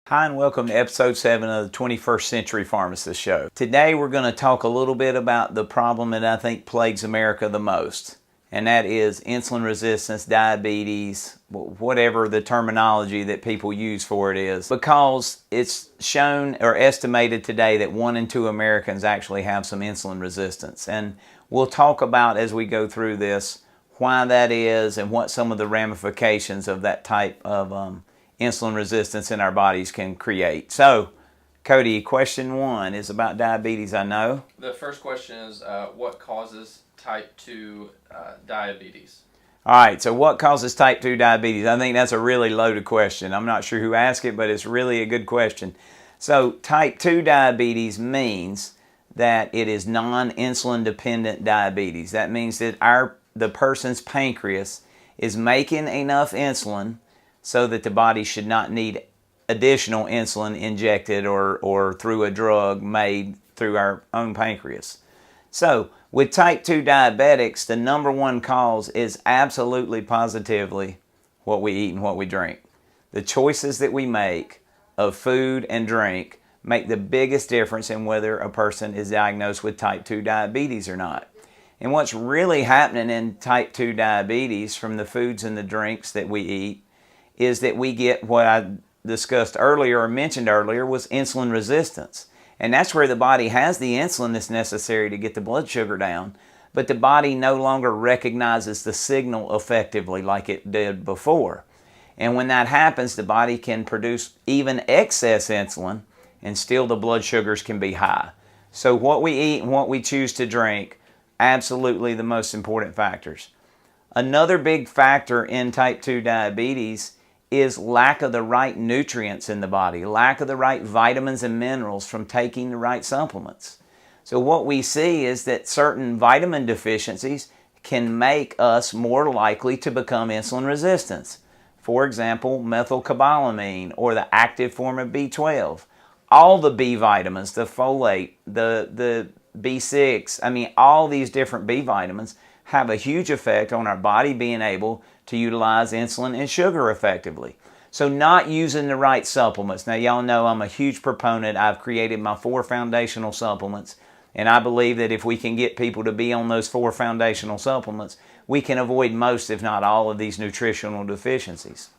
Hi and welcome to episode 7 of the 21st Century Pharmacist Show. Today we're going to talk a little bit about the problem that I think plagues America the most, and that is insulin resistance, diabetes, whatever the terminology that people use for it is, because it's shown or estimated today that 1 in 2 Americans actually have some insulin resistance. And we'll talk about as we go through this why that is and what some of the ramifications of that type of insulin resistance in our bodies can create. So, Cody, question 1 is about diabetes, I know. The first question is, what causes type 2 diabetes? All right, so what causes type 2 diabetes? I think that's a really loaded question. I'm not sure who asked it, but it's really a good question. So, type 2 diabetes means that it is non-insulin dependent diabetes. That means that the person's pancreas is making enough insulin so that the body should not need additional insulin injected or through a drug made through our own pancreas. So, with type 2 diabetics, the number one cause is absolutely positively what we eat and what we drink. The choices that we make of food and drink make the biggest difference in whether a person is diagnosed with type 2 diabetes or not. And what's really happening in type 2 diabetes from the foods and the drinks that we eat is that we get what I discussed earlier or mentioned earlier was insulin resistance. And that's where the body has the insulin that's necessary to get the blood sugar down, but the body no longer recognizes the signal effectively like it did before. And when that happens, the body can produce even excess insulin and still the blood sugars can be high. So what we eat and what we choose to drink, absolutely the most important factors. Another big factor in type 2 diabetes is lack of the right nutrients in the body, lack of the right vitamins and minerals from taking the right supplements. So what we see is that certain vitamin deficiencies can make us more likely to become insulin resistant. For example, methylcobalamin or the active form of B12. All the B vitamins, the folate, the B6, all these different B vitamins have a huge effect on our body being able to utilize insulin and sugar effectively. So not using the right supplements. Now y'all know I'm a huge proponent. I've created my 4 foundational supplements, and I believe that if we can get people to be on those 4 foundational supplements, we can avoid most, if not all, of these nutritional deficiencies.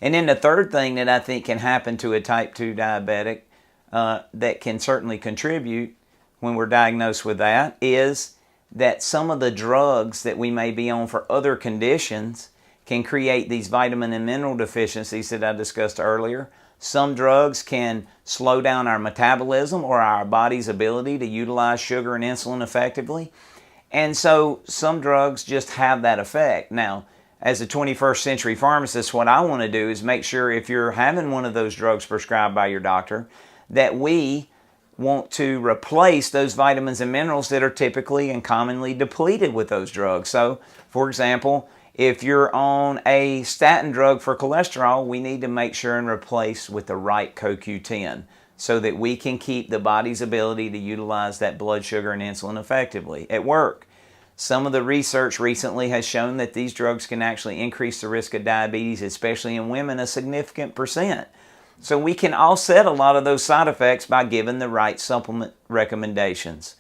And then the third thing that I think can happen to a type 2 diabetic that can certainly contribute when we're diagnosed with that is that some of the drugs that we may be on for other conditions can create these vitamin and mineral deficiencies that I discussed earlier. Some drugs can slow down our metabolism or our body's ability to utilize sugar and insulin effectively. And so some drugs just have that effect. Now, as a 21st century pharmacist, what I want to do is make sure if you're having one of those drugs prescribed by your doctor, that we want to replace those vitamins and minerals that are typically and commonly depleted with those drugs. So, for example, if you're on a statin drug for cholesterol, we need to make sure and replace with the right CoQ10 so that we can keep the body's ability to utilize that blood sugar and insulin effectively at work. Some of the research recently has shown that these drugs can actually increase the risk of diabetes, especially in women, a significant percent. So we can offset a lot of those side effects by giving the right supplement recommendations.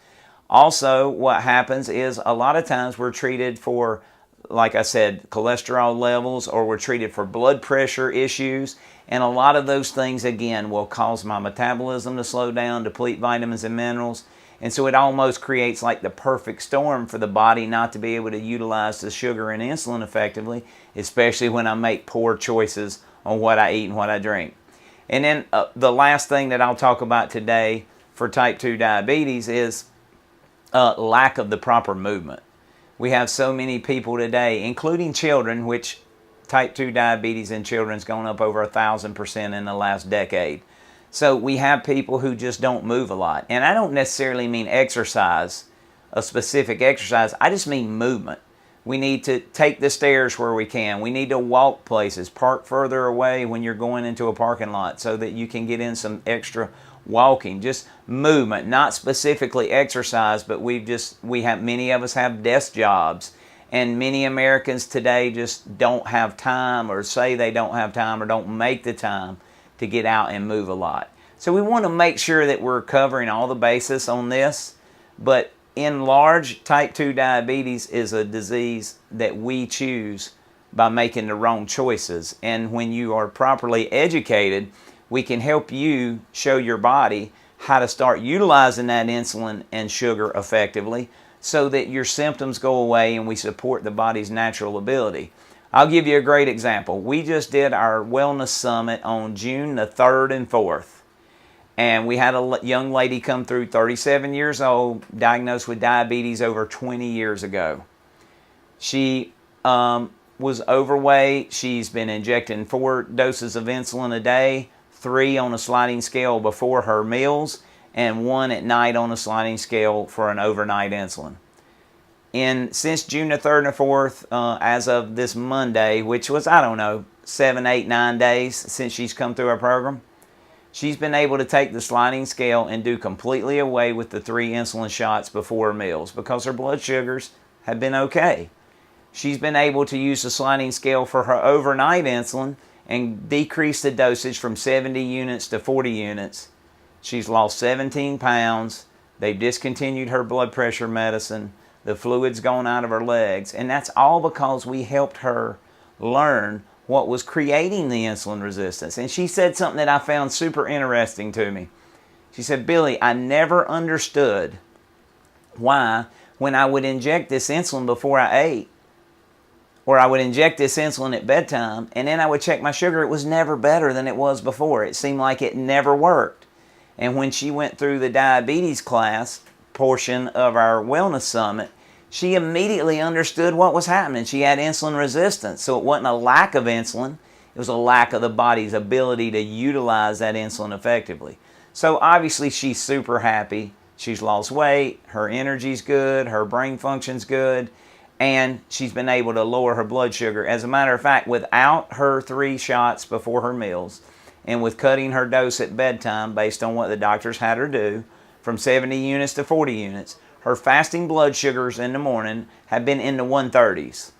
Also, what happens is a lot of times we're treated for, like I said, cholesterol levels, or we're treated for blood pressure issues. And a lot of those things, again, will cause my metabolism to slow down, deplete vitamins and minerals. And so it almost creates like the perfect storm for the body not to be able to utilize the sugar and insulin effectively, especially when I make poor choices on what I eat and what I drink. And then the last thing that I'll talk about today for type 2 diabetes is lack of the proper movement. We have so many people today, including children, which type 2 diabetes in children has gone up over 1,000% in the last decade. So we have people who just don't move a lot. And I don't necessarily mean exercise, a specific exercise. I just mean movement. We need to take the stairs where we can. We need to walk places, park further away when you're going into a parking lot so that you can get in some extra walking, just movement, not specifically exercise, but many of us have desk jobs, and many Americans today just don't have time or say they don't have time or don't make the time to get out and move a lot. So we want to make sure that we're covering all the bases on this, but in large, type 2 diabetes is a disease that we choose by making the wrong choices. And when you are properly educated, we can help you show your body how to start utilizing that insulin and sugar effectively so that your symptoms go away and we support the body's natural ability. I'll give you a great example. We just did our wellness summit on June the 3rd and 4th. And we had a young lady come through, 37 years old, diagnosed with diabetes over 20 years ago. She was overweight. She's been injecting 4 doses of insulin a day, 3 on a sliding scale before her meals, and 1 at night on a sliding scale for an overnight insulin. And since June the 3rd and 4th, as of this Monday, which was, 7, 8, 9 days since she's come through our program, she's been able to take the sliding scale and do completely away with the 3 insulin shots before meals because her blood sugars have been okay. She's been able to use the sliding scale for her overnight insulin and decrease the dosage from 70 units to 40 units. She's lost 17 pounds. They've discontinued her blood pressure medicine. The fluid's gone out of her legs. And that's all because we helped her learn what was creating the insulin resistance. And she said something that I found super interesting to me. She said, Billy, I never understood why when I would inject this insulin before I ate, or I would inject this insulin at bedtime, and then I would check my sugar, it was never better than it was before. It seemed like it never worked. And when she went through the diabetes class portion of our wellness summit, she immediately understood what was happening. She had insulin resistance. So it wasn't a lack of insulin. It was a lack of the body's ability to utilize that insulin effectively. So obviously she's super happy. She's lost weight. Her energy's good. Her brain function's good. And she's been able to lower her blood sugar. As a matter of fact, without her 3 shots before her meals and with cutting her dose at bedtime based on what the doctors had her do from 70 units to 40 units, her fasting blood sugars in the morning have been in the 130s.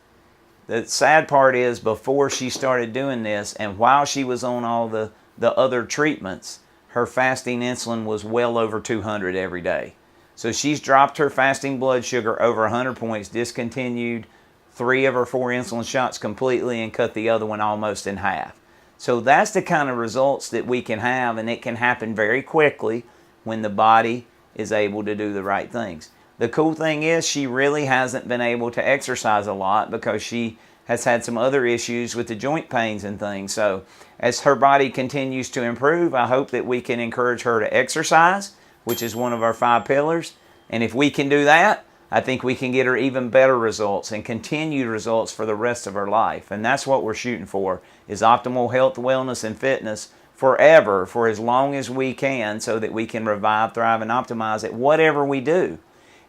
The sad part is before she started doing this and while she was on all the other treatments, her fasting insulin was well over 200 every day. So she's dropped her fasting blood sugar over 100 points, discontinued 3 of her 4 insulin shots completely, and cut the other one almost in half. So that's the kind of results that we can have, and it can happen very quickly when the body is able to do the right things. The cool thing is she really hasn't been able to exercise a lot because she has had some other issues with the joint pains and things. So as her body continues to improve, I hope that we can encourage her to exercise, which is one of our 5 pillars. And if we can do that, I think we can get her even better results and continued results for the rest of her life. And that's what we're shooting for, is optimal health, wellness, and fitness forever, for as long as we can, so that we can revive, thrive, and optimize at whatever we do.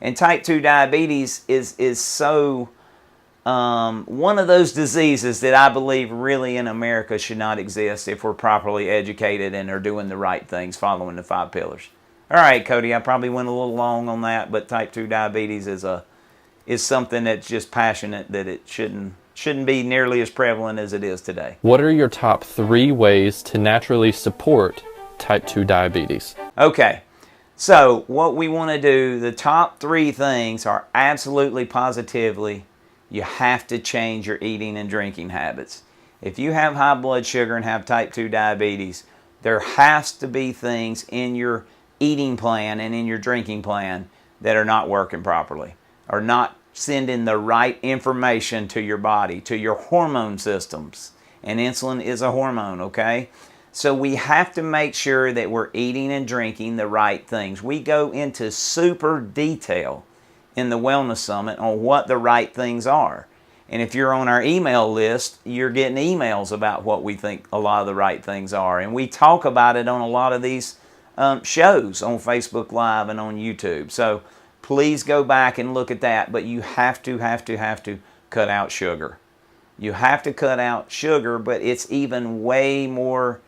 And type 2 diabetes is so one of those diseases that I believe really in America should not exist if we're properly educated and are doing the right things, following the 5 pillars. All right, Cody, I probably went a little long on that, but type 2 diabetes is something that's just passionate, that it shouldn't be nearly as prevalent as it is today. What are your top 3 ways to naturally support type 2 diabetes? Okay, so what we want to do, the top 3 things are absolutely positively, you have to change your eating and drinking habits. If you have high blood sugar and have type 2 diabetes, there has to be things in your eating plan and in your drinking plan that are not working properly, or not sending the right information to your body, to your hormone systems. And insulin is a hormone, okay? So we have to make sure that we're eating and drinking the right things. We go into super detail in the Wellness Summit on what the right things are. And if you're on our email list, you're getting emails about what we think a lot of the right things are. And we talk about it on a lot of these shows on Facebook Live and on YouTube. So please go back and look at that. But you have to cut out sugar. You have to cut out sugar, but it's even way more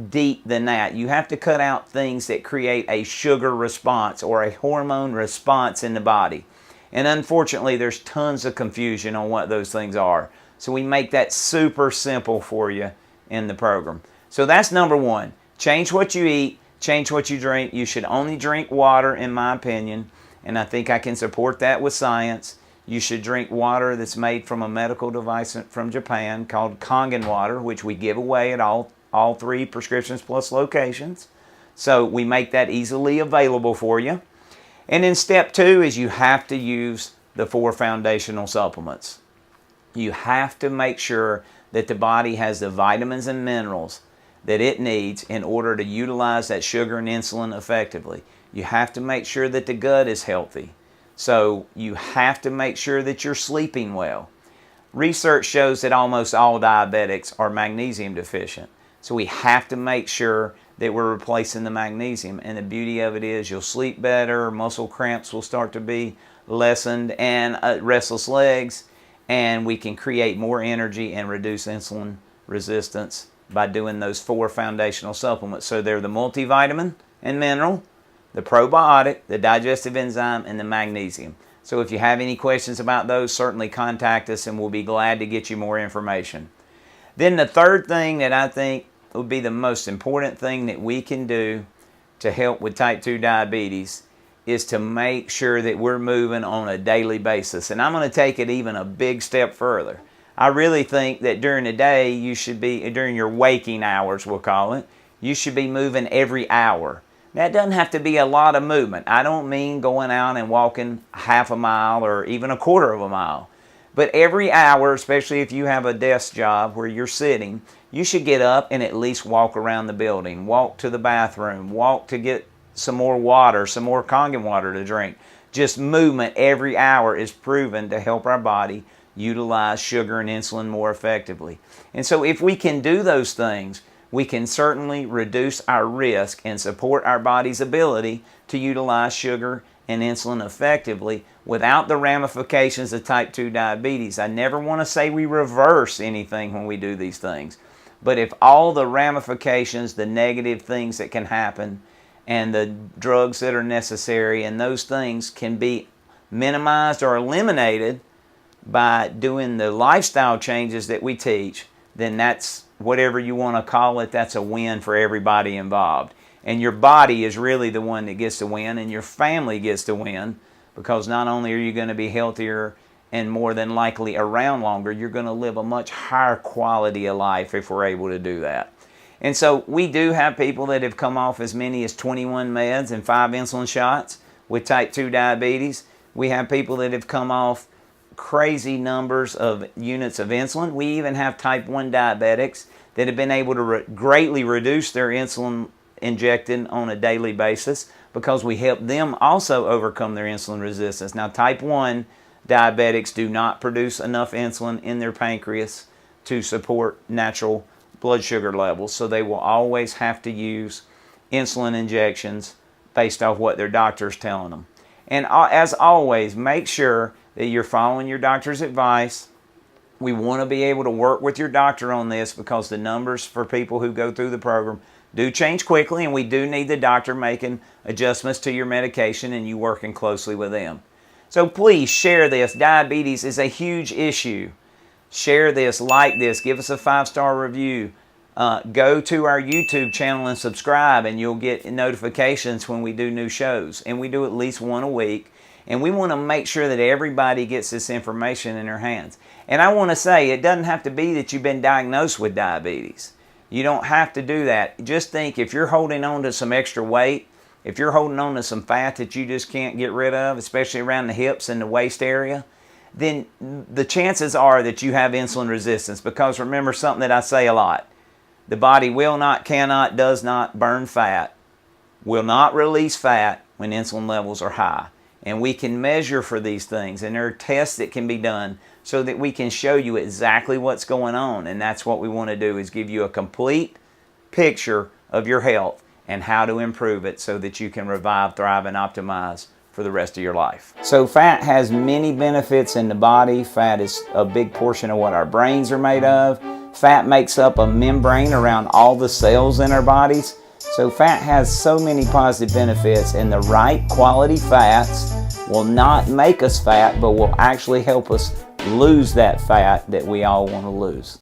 deep than that. You have to cut out things that create a sugar response or a hormone response in the body. And unfortunately, there's tons of confusion on what those things are. So we make that super simple for you in the program. So that's number one. Change what you eat, change what you drink. You should only drink water, in my opinion, and I think I can support that with science. You should drink water that's made from a medical device from Japan called Kangen water, which we give away at all 3 Prescriptions Plus locations. So we make that easily available for you. And then step 2 is you have to use the 4 foundational supplements. You have to make sure that the body has the vitamins and minerals that it needs in order to utilize that sugar and insulin effectively. You have to make sure that the gut is healthy. So you have to make sure that you're sleeping well. Research shows that almost all diabetics are magnesium deficient. So we have to make sure that we're replacing the magnesium. And the beauty of it is you'll sleep better, muscle cramps will start to be lessened, and restless legs, and we can create more energy and reduce insulin resistance by doing those 4 foundational supplements. So they're the multivitamin and mineral, the probiotic, the digestive enzyme, and the magnesium. So if you have any questions about those, certainly contact us and we'll be glad to get you more information. Then the third thing that I think would be the most important thing that we can do to help with type 2 diabetes is to make sure that we're moving on a daily basis. And I'm going to take it even a big step further. I really think that during the day, you should be, during your waking hours, we'll call it, you should be moving every hour. That doesn't have to be a lot of movement. I don't mean going out and walking half a mile or even a quarter of a mile. But every hour, especially if you have a desk job where you're sitting, you should get up and at least walk around the building, walk to the bathroom, walk to get some more water, some more Kangen water to drink. Just movement every hour is proven to help our body utilize sugar and insulin more effectively. And so if we can do those things, we can certainly reduce our risk and support our body's ability to utilize sugar and insulin effectively without the ramifications of type 2 diabetes. I never want to say we reverse anything when we do these things, but if all the ramifications, the negative things that can happen, and the drugs that are necessary, and those things can be minimized or eliminated by doing the lifestyle changes that we teach, then that's, whatever you want to call it, that's a win for everybody involved. And your body is really the one that gets to win, and your family gets to win, because not only are you going to be healthier and more than likely around longer, you're going to live a much higher quality of life if we're able to do that. And so we do have people that have come off as many as 21 meds and 5 insulin shots with type 2 diabetes. We have people that have come off crazy numbers of units of insulin. We even have type 1 diabetics that have been able to greatly reduce their insulin injected on a daily basis because we help them also overcome their insulin resistance. Now, type 1 diabetics do not produce enough insulin in their pancreas to support natural blood sugar levels, so they will always have to use insulin injections based off what their doctor's telling them. And as always, make sure that you're following your doctor's advice. We want to be able to work with your doctor on this because the numbers for people who go through the program do change quickly, and we do need the doctor making adjustments to your medication and you working closely with them. So please share this. Diabetes is a huge issue. Share this, like this, give us a 5-star review. Go to our YouTube channel and subscribe, and you'll get notifications when we do new shows. And we do at least one a week. And we want to make sure that everybody gets this information in their hands. And I want to say, it doesn't have to be that you've been diagnosed with diabetes. You don't have to do that. Just think, if you're holding on to some extra weight, if you're holding on to some fat that you just can't get rid of, especially around the hips and the waist area, then the chances are that you have insulin resistance. Because remember something that I say a lot. The body will not, cannot, does not burn fat, will not release fat when insulin levels are high. And we can measure for these things, and there are tests that can be done so that we can show you exactly what's going on. And that's what we want to do, is give you a complete picture of your health and how to improve it so that you can revive, thrive, and optimize for the rest of your life. So fat has many benefits in the body. Fat is a big portion of what our brains are made of. Fat makes up a membrane around all the cells in our bodies. So fat has so many positive benefits, and the right quality fats will not make us fat, but will actually help us lose that fat that we all want to lose.